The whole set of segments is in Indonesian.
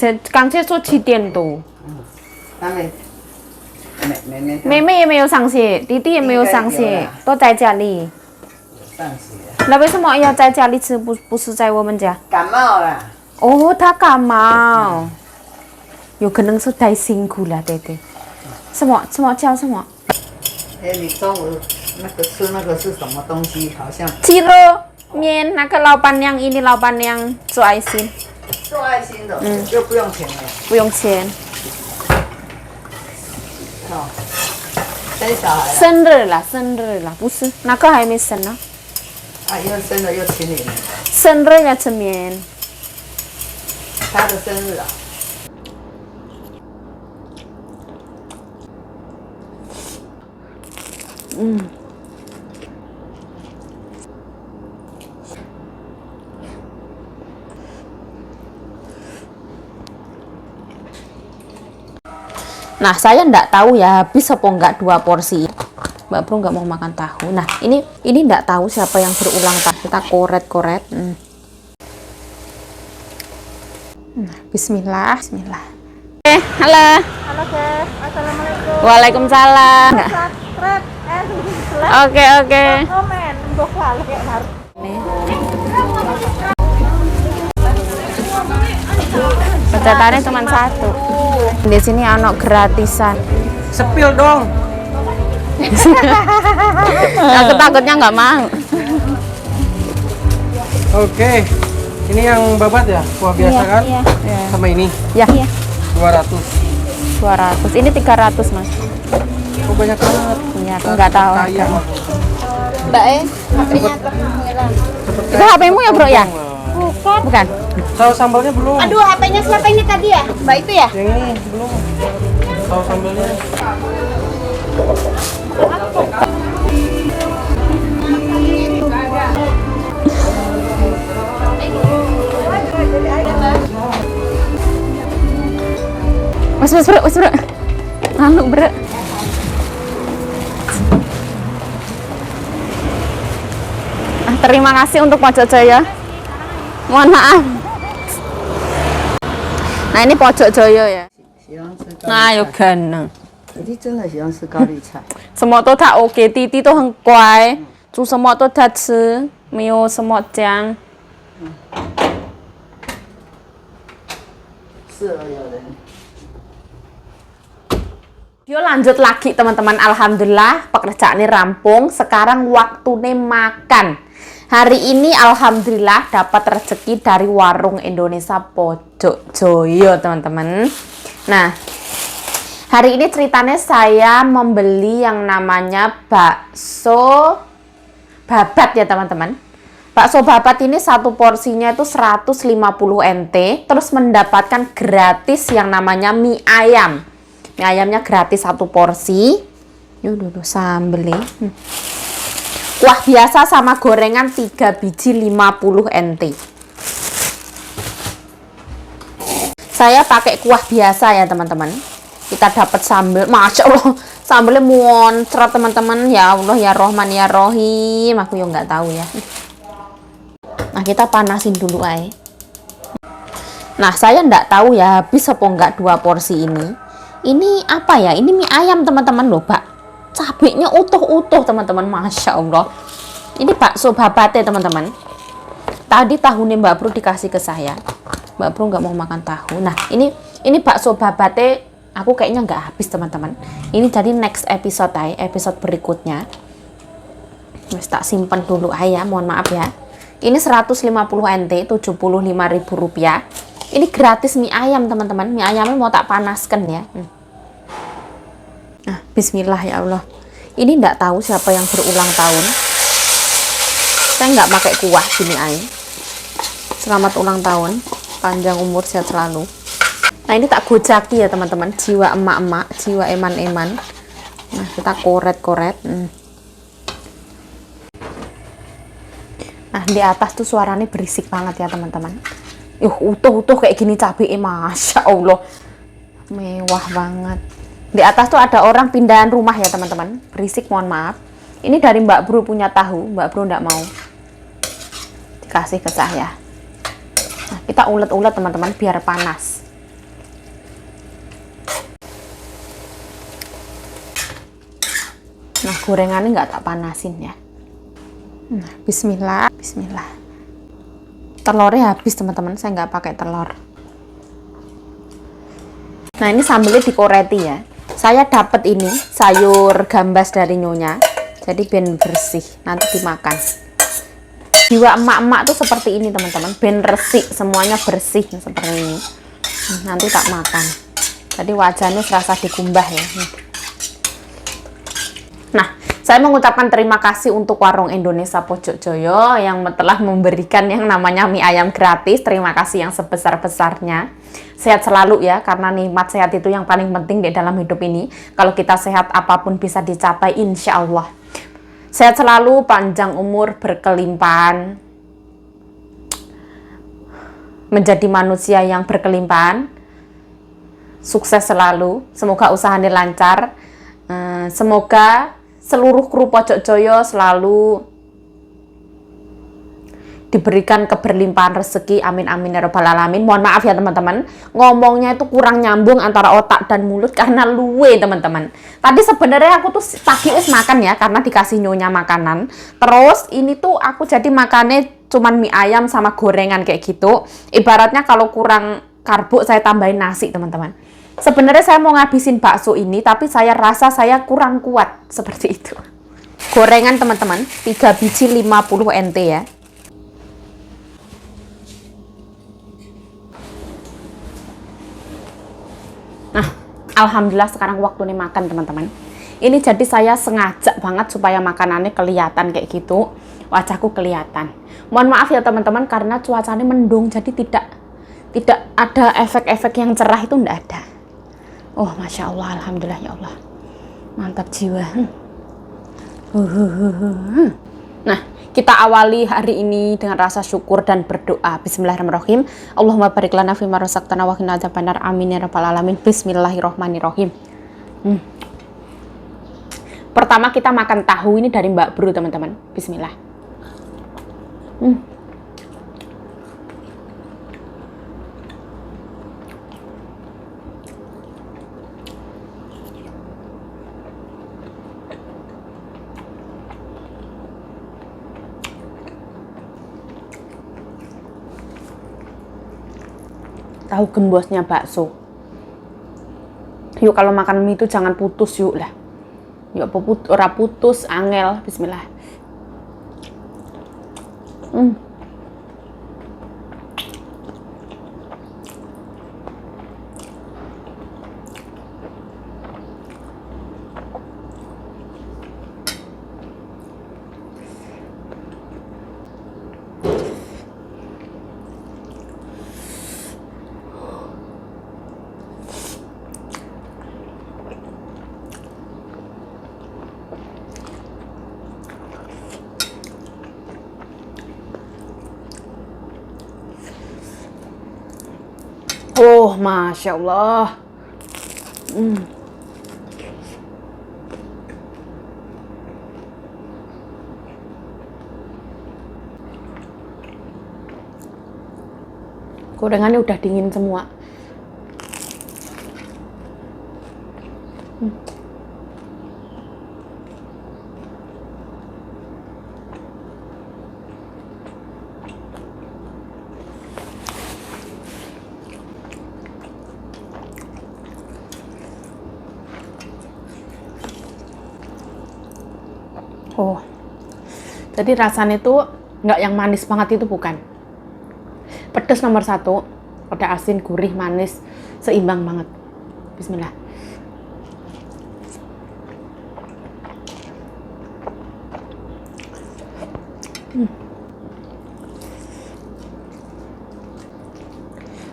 刚才说7点多，他们妹妹也没有上学，弟弟也没有上学，都在家里。上学，那为什么要在家里吃？不是在我们家？感冒了。哦，他感冒，有可能是太辛苦了，对对。什么叫什么？哎，你中午吃那个是什么东西？好像鸡肉面，那个老板娘，ini老板娘做爱心，做爱心的，又不用钱了。不用钱。哦，生小孩了。生日了，不是，那个还没生呢。啊，又生了又请你们。生日要吃面。他的生日啊。Nah, saya nggak tahu ya habis apa enggak 2 porsi. Mbak Bro nggak mau makan tahu. Nah, ini nggak tahu siapa yang berulang tahun. Kita koret-koret. Nah, bismillah. Halo. Halo guys, assalamualaikum. Waalaikumsalam. Subscribe Oke. komen, untuk lalu kayak harus. Pecatannya cuma 1. Di sini anak gratisan. Sepil dong. Aku takutnya nggak mau. Oke, ini yang babat ya, kuah biasa kan? Iya. Sama ini Ya. 200. 200. Ini 300, Mas. Oh banyak banget. Iya, aku nggak tahu. Kaya. Mbak HP-nya terhilang. Itu HP-mu ya, Bro ya? Bukan. Saus sambalnya belum. Aduh, HP-nya siapa ini tadi ya? Mbak itu ya? Yang ini belum. Saus sambalnya. Mas bro. Lalu bro. Terima kasih untuk pojok Jaya. Mohon maaf. Nah, ini pojok Jaya ya. 喜欢吃高丽菜。 Nah,有可能。你真的喜欢吃高丽菜。什么都他 OK， 弟弟都很乖，煮什么都他吃，没有什么讲。适合有人。 Yuk lanjut lagi teman-teman. Alhamdulillah pekerjaannya rampung. Sekarang waktunya makan. Hari ini alhamdulillah dapat rezeki dari warung Indonesia Pojok Joyo teman-teman. Nah, hari ini ceritanya saya membeli yang namanya bakso babat ya teman-teman. Bakso babat ini satu porsinya itu 150 NT. Terus mendapatkan gratis yang namanya mie ayam. Mie ayamnya gratis 1 porsi. Yuk sambelnya. Kuah biasa sama gorengan 3 biji 50 NT. Saya pakai kuah biasa ya teman-teman. Kita dapat sambal. Masya Allah, sambelnya muncrat teman-teman. Ya Allah ya Rahman ya Rahim. Aku yang nggak tahu ya. Nah, kita panasin dulu aja. Nah, saya nggak tahu ya habis apa enggak 2 porsi ini. Ini apa ya? Ini mie ayam teman-teman loh, Pak. Cabenya utuh-utuh teman-teman. Masya Allah. Ini bakso babat ya teman-teman. Tadi tahunya Mbak Bro dikasih ke saya. Mbak Bro nggak mau makan tahu. Nah, ini bakso babatnya aku kayaknya nggak habis teman-teman. Ini jadi next episode aja, episode berikutnya. Wes tak simpen dulu aja, mohon maaf ya. Ini 150 NT, Rp75.000. Ini gratis mie ayam teman-teman. Mie ayamnya mau tak panaskan ya. Nah, bismillah ya Allah. Ini nggak tahu siapa yang berulang tahun. Saya nggak pakai kuah di mie ayam. Selamat ulang tahun. Panjang umur sehat selalu. Nah, ini tak gojaki ya teman-teman. Jiwa emak-emak, jiwa eman-eman. Nah, kita koret-koret. Nah, di atas tuh suaranya berisik banget ya teman-teman. Utuh-utuh kayak gini cabenya, Masya Allah. Mewah banget. Di atas tuh ada orang pindahan rumah ya teman-teman. Berisik, mohon maaf. Ini dari Mbak Bro punya tahu. Mbak Bro nggak mau dikasih ke saya. Nah, kita ulet-ulet teman-teman biar panas. Nah, gorengannya nggak tak panasin ya. Nah, bismillah, bismillah. Telurnya habis teman-teman, saya nggak pakai telur. Nah, ini sambelnya dikoreti ya. Saya dapat ini sayur gambas dari nyonya, jadi ben bersih, nanti dimakan. Jiwa emak-emak tuh seperti ini teman-teman, ben resik, semuanya bersih seperti ini. Nanti tak makan. Tadi wajahnya serasa dikumbah ya. Nah, saya mengucapkan terima kasih untuk Warung Indonesia Pojokjoyo yang telah memberikan yang namanya mie ayam gratis. Terima kasih yang sebesar-besarnya. Sehat selalu ya, karena nikmat sehat itu yang paling penting di dalam hidup ini. Kalau kita sehat, apapun bisa dicapai insya Allah. Sehat selalu, panjang umur, berkelimpahan. Menjadi manusia yang berkelimpahan. Sukses selalu, semoga usahanya lancar. Semoga seluruh kru Pojokjoyo selalu diberikan keberlimpahan rezeki, amin amin ya rabbal alamin. Mohon maaf ya teman-teman, ngomongnya itu kurang nyambung antara otak dan mulut karena luwe teman-teman. Tadi sebenarnya aku tuh pagi wis makan ya, karena dikasih nyonya makanan. Terus ini tuh aku jadi makannya cuman mie ayam sama gorengan kayak gitu. Ibaratnya kalau kurang karbo saya tambahin nasi teman-teman. Sebenarnya saya mau ngabisin bakso ini, tapi saya rasa saya kurang kuat seperti itu. Gorengan teman-teman, 3 biji 50 NT ya. Nah, alhamdulillah sekarang waktunya makan teman-teman. Ini jadi saya sengaja banget supaya makanannya kelihatan kayak gitu, wajahku kelihatan. Mohon maaf ya teman-teman karena cuacanya mendung, jadi tidak ada efek-efek yang cerah itu enggak ada. Oh, Masya Allah, alhamdulillah ya Allah. Mantap jiwa. Nah, kita awali hari ini dengan rasa syukur dan berdoa. Bismillahirrahmanirrahim. Allahumma barik lana fima razaqtana wa qina adzabannar. Amin ya rabbal alamin. Bismillahirrahmanirrahim. Pertama kita makan tahu ini dari Mbak Bro, teman-teman. Bismillah. Tahu gembosnya bakso. Yuk kalau makan mie itu jangan putus yuk lah. Yuk ora putus, angel. Bismillah. Oh, Masya Allah. Gorengannya udah dingin semua. Oh, jadi rasanya tuh nggak yang manis banget, itu bukan. Pedas nomor 1, ada asin, gurih, manis, seimbang banget. Bismillah.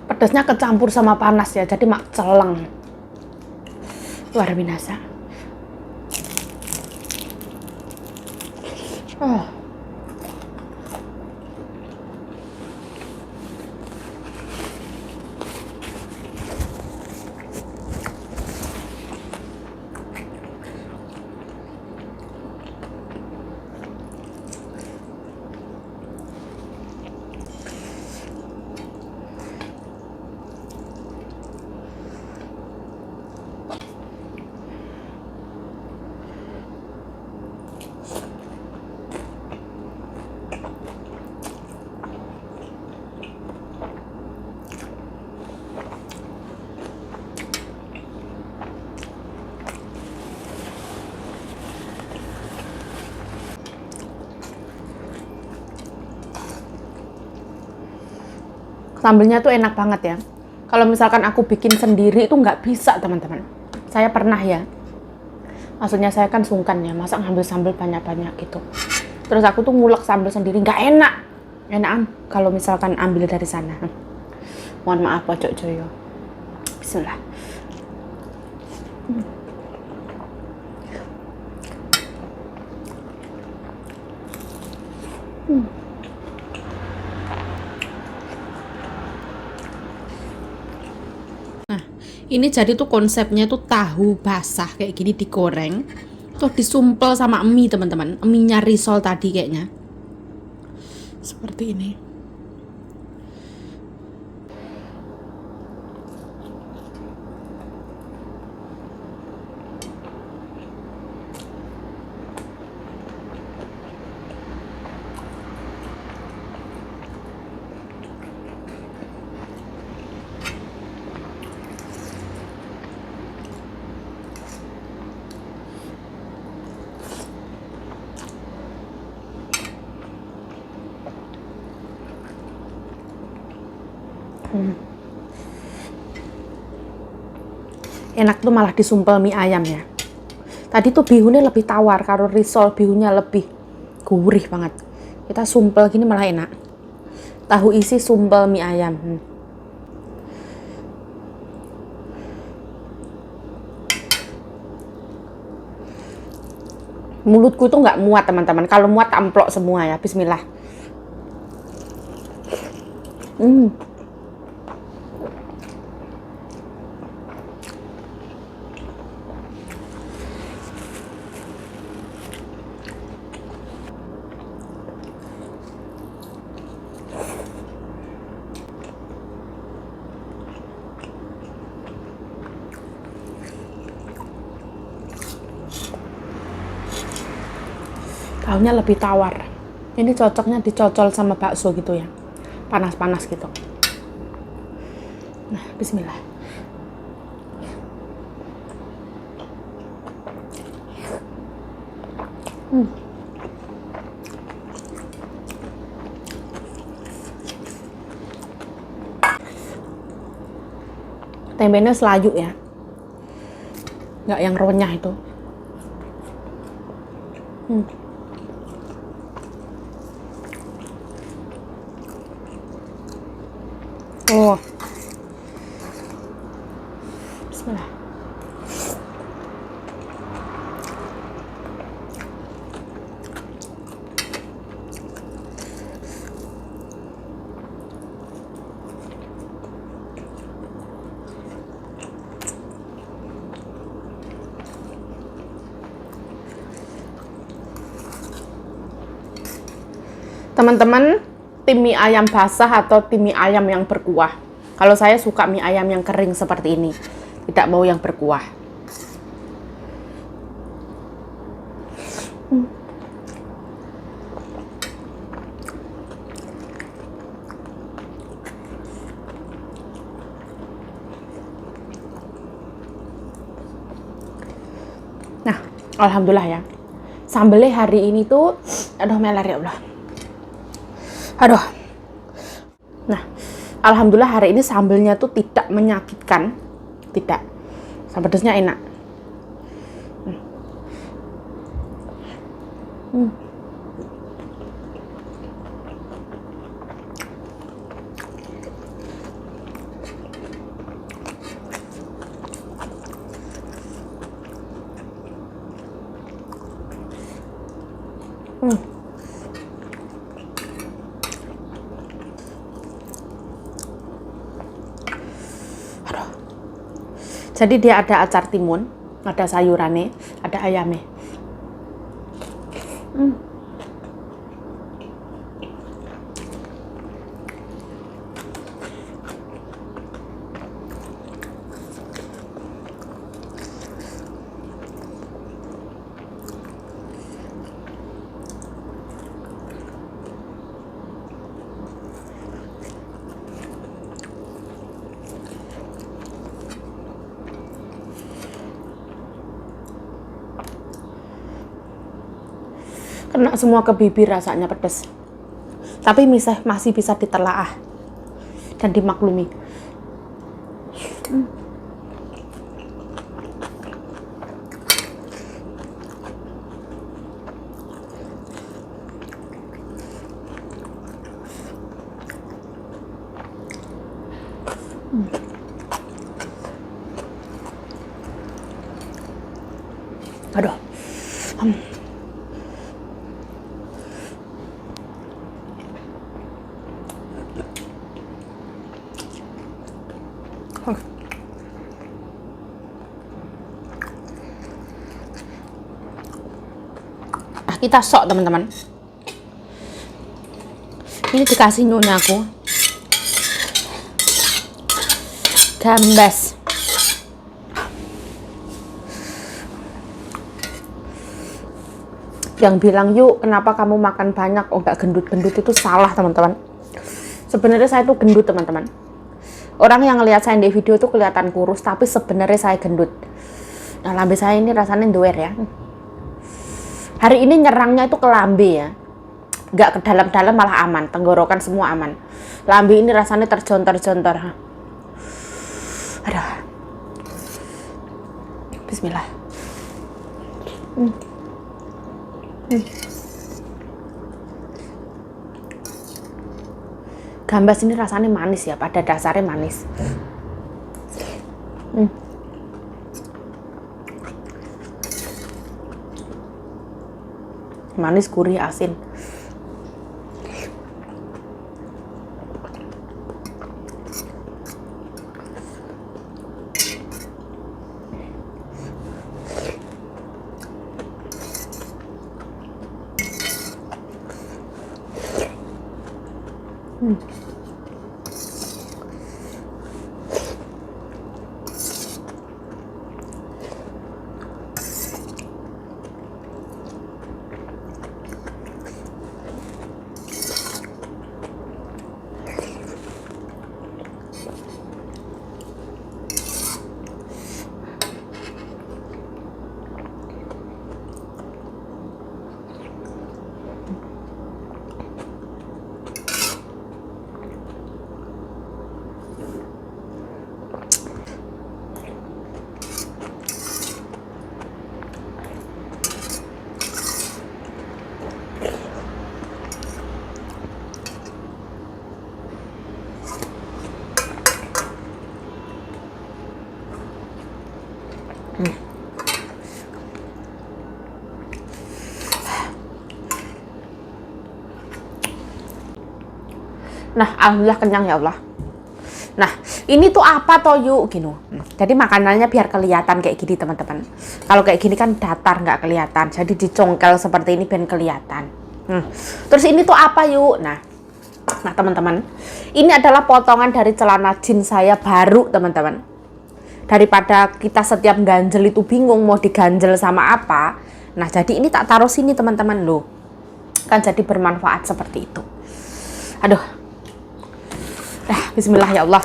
Pedasnya kecampur sama panas ya, jadi mak celeng. Luar biasa. Sambelnya tuh enak banget ya. Kalau misalkan aku bikin sendiri itu nggak bisa, teman-teman. Saya pernah ya. Maksudnya saya kan sungkan ya, masa ngambil sambal banyak-banyak gitu. Terus aku tuh ngulek sambal sendiri, nggak enak. Enak kalau misalkan ambil dari sana. Mohon maaf Pojok Joyo. Bismillah. Ini jadi tuh konsepnya tuh tahu basah kayak gini digoreng, tuh disumpel sama mie teman-teman, mie-nya risol tadi kayaknya. Seperti ini. Enak tuh malah disumpel mie ayam ya. Tadi tuh bihunnya lebih tawar, kalau risol bihunnya lebih gurih banget. Kita sumpel gini malah enak. Tahu isi sumpel mie ayam. Mulutku tuh nggak muat teman-teman. Kalau muat amplok semua ya. Bismillah. Tahunya lebih tawar. Ini cocoknya dicocol sama bakso gitu ya. Panas-panas gitu. Nah, bismillah. Tembenya selayu ya. Nggak yang renyah itu. Oh. Bismillah. Teman-teman, tim mie ayam basah atau tim mie ayam yang berkuah? Kalau saya suka mie ayam yang kering seperti ini, tidak mau yang berkuah. Nah, alhamdulillah ya. Sambelnya hari ini tuh, aduh meler ya Allah. Aduh. Nah, alhamdulillah hari ini sambelnya tuh tidak menyakitkan. Tidak. Sambal pedasnya enak. Jadi dia ada acar timun, ada sayurannya, ada ayamnya. Kena semua ke bibir rasanya pedas. Tapi masih bisa ditelaah. dan dimaklumi. Aduh. Nah, kita sok teman-teman. Ini dikasih nyonya aku. Gambas. Yang bilang, yuk kenapa kamu makan banyak, oh gak gendut-gendut, itu salah teman-teman. Sebenarnya saya tuh gendut teman-teman. Orang yang ngelihat saya di video tuh kelihatan kurus, tapi sebenarnya saya gendut. Nah, lambe saya ini rasanya doer ya. Hari ini nyerangnya itu ke lambe ya, gak ke dalam-dalam, malah aman, tenggorokan semua aman. Lambe ini rasanya terjontor-jontor. Aduh. Bismillah. Gambas ini rasanya manis ya, pada dasarnya manis. Manis, gurih, asin. Nah, alhamdulillah kenyang ya Allah. Nah, ini tuh apa toh yuk gini. Jadi makanannya biar kelihatan kayak gini teman-teman. Kalau kayak gini kan datar nggak kelihatan. Jadi dicongkel seperti ini biar kelihatan. Terus ini tuh apa yuk? Nah teman-teman, ini adalah potongan dari celana jeans saya baru teman-teman. Daripada kita setiap ganjel itu bingung mau diganjel sama apa. Nah jadi ini tak taruh sini teman-teman loh. Kan jadi bermanfaat seperti itu. Aduh. Bismillah ya Allah.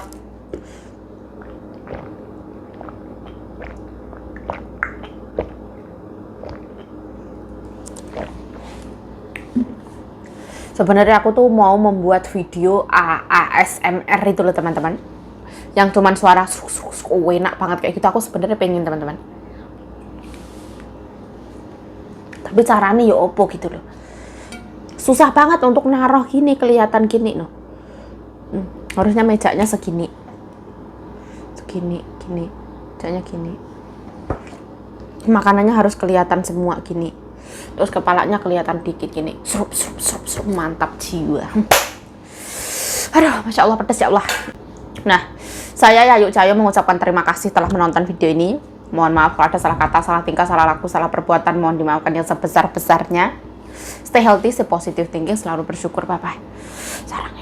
Sebenarnya aku tuh mau membuat video ASMR itu loh teman-teman. Yang cuman suara enak banget kayak gitu. Aku sebenarnya pengen teman-teman. Tapi caranya ya opo gitu loh. Susah banget untuk naruh gini, kelihatan gini loh. Harusnya mejanya segini, gini, mejanya gini. Makanannya harus kelihatan semua gini. Terus kepalanya kelihatan dikit gini. Srup, mantap jiwa. Aduh, masya Allah pedas ya Allah. Nah, saya Yayu Cahyo mengucapkan terima kasih telah menonton video ini. Mohon maaf kalau ada salah kata, salah tingkah, salah laku, salah perbuatan. Mohon dimaafkan yang sebesar-besarnya. Stay healthy, stay positive thinking, selalu bersyukur. Bye bye. Sarang.